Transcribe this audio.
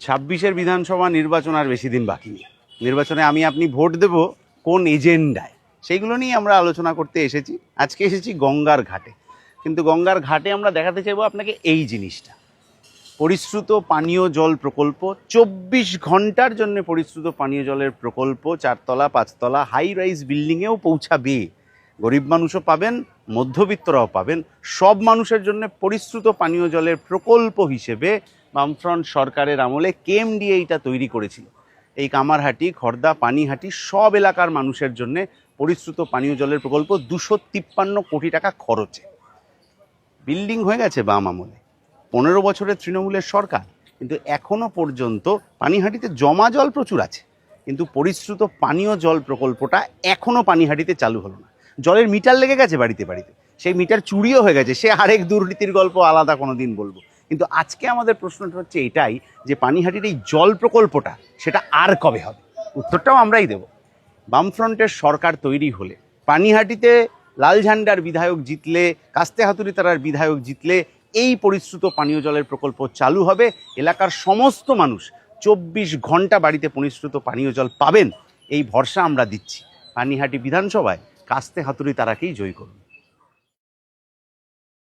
ছাব্বিশের বিধানসভা নির্বাচন আর বেশি দিন বাকি নেই। নির্বাচনে আমি আপনি ভোট দেব কোন এজেন্ডায়, সেইগুলো নিয়ে আমরা আলোচনা করতে এসেছি। আজকে এসেছি গঙ্গার ঘাটে, কিন্তু গঙ্গার ঘাটে আমরা দেখাতে চাইবো আপনাকে এই জিনিসটা, পরিশ্রুত পানীয় জল প্রকল্প। 24 ঘন্টার জন্য পরিশ্রুত পানীয় জলের প্রকল্প 4 তলা 5 তলা হাই রাইজ বিল্ডিংয়েও পৌঁছাবে। গরিব মানুষও পাবেন, মধ্যবিত্তরাও পাবেন। সব মানুষের জন্য পরিশ্রুত পানীয় জলের প্রকল্প হিসেবে বামফ্রন্ট সরকারের আমলে কেএমডিএ এইটা তৈরি করেছিল। এই কামারহাটি, খড়দা, পানিহাটি সব এলাকার মানুষের জন্য পরিশ্রুত পানীয় জলের প্রকল্প 253 কোটি টাকা খরচে বিল্ডিং হয়ে গেছে বাম আমলে। 15 বছরের তৃণমূলের সরকার, কিন্তু এখনো পর্যন্ত পানিহাটিতে জমা জল প্রচুর আছে, কিন্তু পরিশ্রুত পানীয় জল প্রকল্পটা এখনো পানিহাটিতে চালু হলো না। জলের মিটার লেগে গেছে বাড়িতে বাড়িতে, সেই মিটার চুরিও হয়ে গেছে, সে আরেক দুর্নীতির গল্প, আলাদা কোনো দিন বলবো। কিন্তু আজকে আমাদের প্রশ্নটা হচ্ছে এটাই, যে পানিহাটির এই জল প্রকল্পটা সেটা আর কবে হবে? উত্তরটাও আমরাই দেব। বামফ্রন্টের সরকার তৈরি হলে, পানিহাটিতে লাল ঝান্ডার বিধায়ক জিতলে, কাস্তে হাতুড়িতারার বিধায়ক জিতলে এই পরিশ্রুত পানীয় জলের প্রকল্প চালু হবে। এলাকার সমস্ত মানুষ 24 ঘন্টা বাড়িতে পরিশ্রুত পানীয় জল পাবেন, এই ভরসা আমরা দিচ্ছি। পানিহাটি বিধানসভায় কাস্তে হাতুড়িতারাকেই জয়ী করুন।